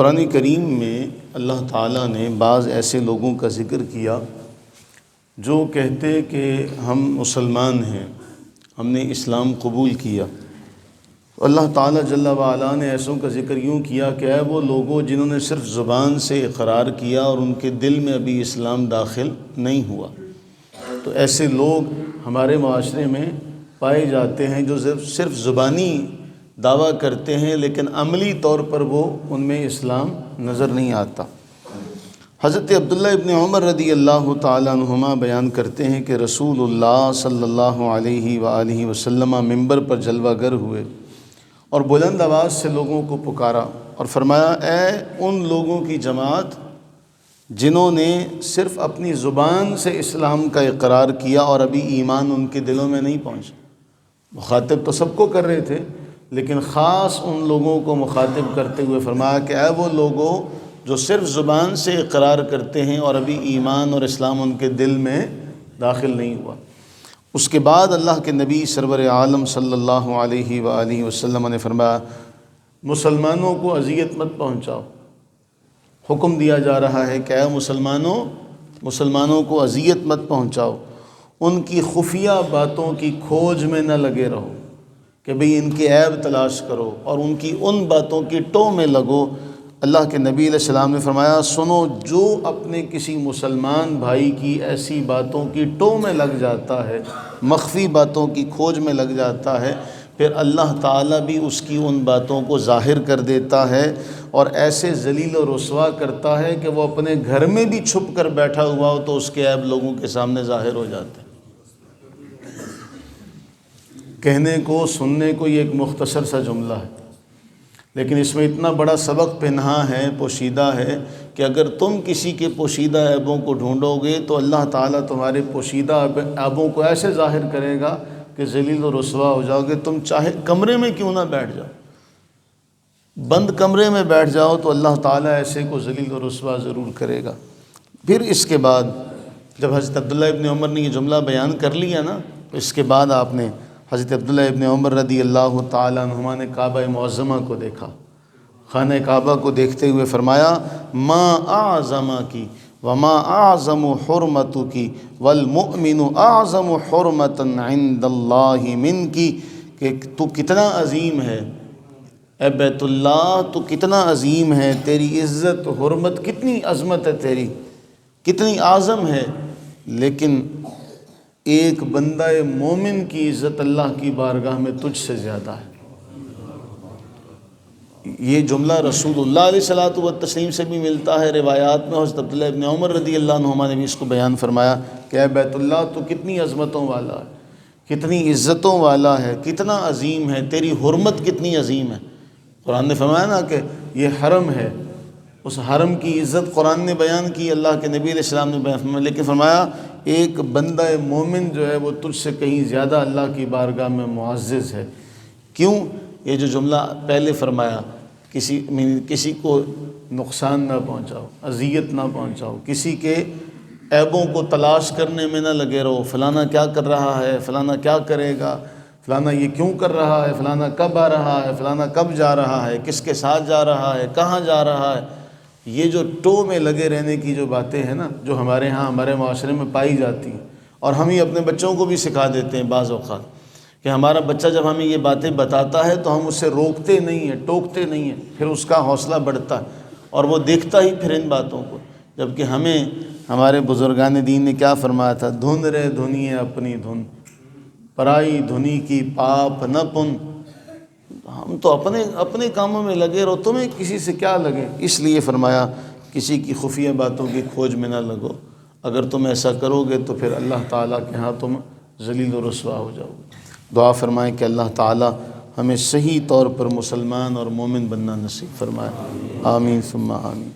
قرآن کریم میں اللہ تعالیٰ نے بعض ایسے لوگوں کا ذکر کیا جو کہتے کہ ہم مسلمان ہیں، ہم نے اسلام قبول کیا۔ اللہ تعالیٰ جل وعلا نے ایسوں کا ذکر یوں کیا کہ اے وہ لوگوں جنہوں نے صرف زبان سے اقرار کیا اور ان کے دل میں ابھی اسلام داخل نہیں ہوا۔ تو ایسے لوگ ہمارے معاشرے میں پائے جاتے ہیں جو صرف زبانی دعویٰ کرتے ہیں لیکن عملی طور پر وہ ان میں اسلام نظر نہیں آتا۔ حضرت عبداللہ ابن عمر رضی اللہ تعالیٰ عنہما بیان کرتے ہیں کہ رسول اللہ صلی اللہ علیہ وآلہ وسلم ممبر پر جلوہ گر ہوئے اور بلند آواز سے لوگوں کو پکارا اور فرمایا، اے ان لوگوں کی جماعت جنہوں نے صرف اپنی زبان سے اسلام کا اقرار کیا اور ابھی ایمان ان کے دلوں میں نہیں پہنچا۔ مخاطب تو سب کو کر رہے تھے لیکن خاص ان لوگوں کو مخاطب کرتے ہوئے فرمایا کہ اے وہ لوگوں جو صرف زبان سے اقرار کرتے ہیں اور ابھی ایمان اور اسلام ان کے دل میں داخل نہیں ہوا۔ اس کے بعد اللہ کے نبی سرور عالم صلی اللہ علیہ وآلہ وسلم نے فرمایا، مسلمانوں کو اذیت مت پہنچاؤ۔ حکم دیا جا رہا ہے کہ اے مسلمانوں کو اذیت مت پہنچاؤ، ان کی خفیہ باتوں کی کھوج میں نہ لگے رہو کہ بھئی ان کے عیب تلاش کرو اور ان کی ان باتوں کی ٹو میں لگو۔ اللہ کے نبی علیہ السلام نے فرمایا، سنو، جو اپنے کسی مسلمان بھائی کی ایسی باتوں کی ٹو میں لگ جاتا ہے، مخفی باتوں کی کھوج میں لگ جاتا ہے، پھر اللہ تعالیٰ بھی اس کی ان باتوں کو ظاہر کر دیتا ہے اور ایسے ذلیل و رسوا کرتا ہے کہ وہ اپنے گھر میں بھی چھپ کر بیٹھا ہوا ہو تو اس کے عیب لوگوں کے سامنے ظاہر ہو جاتے ہیں۔ کہنے کو سننے کو یہ ایک مختصر سا جملہ ہے لیکن اس میں اتنا بڑا سبق پنہاں ہے، پوشیدہ ہے کہ اگر تم کسی کے پوشیدہ عیبوں کو ڈھونڈو گے تو اللہ تعالیٰ تمہارے پوشیدہ عیبوں کو ایسے ظاہر کرے گا کہ ذلیل و رسوا ہو جاؤ گے۔ تم چاہے کمرے میں کیوں نہ بیٹھ جاؤ، بند کمرے میں بیٹھ جاؤ تو اللہ تعالیٰ ایسے کو ذلیل و رسوا ضرور کرے گا۔ پھر اس کے بعد جب حضرت عبداللہ ابن عمر نے یہ جملہ بیان کر لیا نا، تو اس کے بعد آپ نے حضرت عبداللہ ابن عمر رضی اللہ تعالیٰ عنہما نے کعبہ معظمہ کو دیکھا، خانہ کعبہ کو دیکھتے ہوئے فرمایا، ما اعظم کی وما اعظم حرمت کی والمؤمن اعظم حرمتا عند اللہ من کی، کہ تو کتنا عظیم ہے اے بیت اللہ، تو کتنا عظیم ہے، تیری عزت حرمت کتنی عظمت ہے، تیری کتنی اعظم ہے، لیکن ایک بندہ مومن کی عزت اللہ کی بارگاہ میں تجھ سے زیادہ ہے۔ یہ جملہ رسول اللہ علیہ الصلوۃ والتسلیم سے بھی ملتا ہے روایات میں۔ حضرت عبداللہ ابن عمر رضی اللہ عنہما نے بھی اس کو بیان فرمایا کہ اے بیت اللہ، تو کتنی عظمتوں والا ہے، کتنی عزتوں والا ہے، کتنا عظیم ہے، تیری حرمت کتنی عظیم ہے۔ قرآن نے فرمایا نا کہ یہ حرم ہے، اس حرم کی عزت قرآن نے بیان کی، اللہ کے نبی علیہ السلام نے بیان فرمایا، لیکن فرمایا ایک بندہ مومن جو ہے وہ تجھ سے کہیں زیادہ اللہ کی بارگاہ میں معزز ہے۔ کیوں؟ یہ جو جملہ پہلے فرمایا، کسی کو نقصان نہ پہنچاؤ، اذیت نہ پہنچاؤ، کسی کے عیبوں کو تلاش کرنے میں نہ لگے رہو، فلانا کیا کر رہا ہے، فلانا کیا کرے گا، فلانا یہ کیوں کر رہا ہے، فلانا کب آ رہا ہے، فلانا کب جا رہا ہے، کس کے ساتھ جا رہا ہے، کہاں جا رہا ہے۔ یہ جو ٹو میں لگے رہنے کی جو باتیں ہیں نا، جو ہمارے ہاں ہمارے معاشرے میں پائی جاتی ہیں، اور ہم یہ اپنے بچوں کو بھی سکھا دیتے ہیں بعض اوقات کہ ہمارا بچہ جب ہمیں یہ باتیں بتاتا ہے تو ہم اسے روکتے نہیں ہیں، ٹوکتے نہیں ہیں، پھر اس کا حوصلہ بڑھتا ہے اور وہ دیکھتا ہی پھر ان باتوں کو۔ جبکہ ہمیں ہمارے بزرگان دین نے کیا فرمایا تھا، دھن رے دھنیے اپنی دھن، پرائی دھنی کی پاپ نہ پن۔ ہم تو اپنے کاموں میں لگے رہو، تمہیں کسی سے کیا لگے۔ اس لیے فرمایا کسی کی خفیہ باتوں کی کھوج میں نہ لگو، اگر تم ایسا کرو گے تو پھر اللہ تعالیٰ کے ہاں تم ذلیل و رسوا ہو جاؤ گے۔ دعا فرمائیں کہ اللہ تعالیٰ ہمیں صحیح طور پر مسلمان اور مومن بننا نصیب فرمائے، آمین ثم آمین۔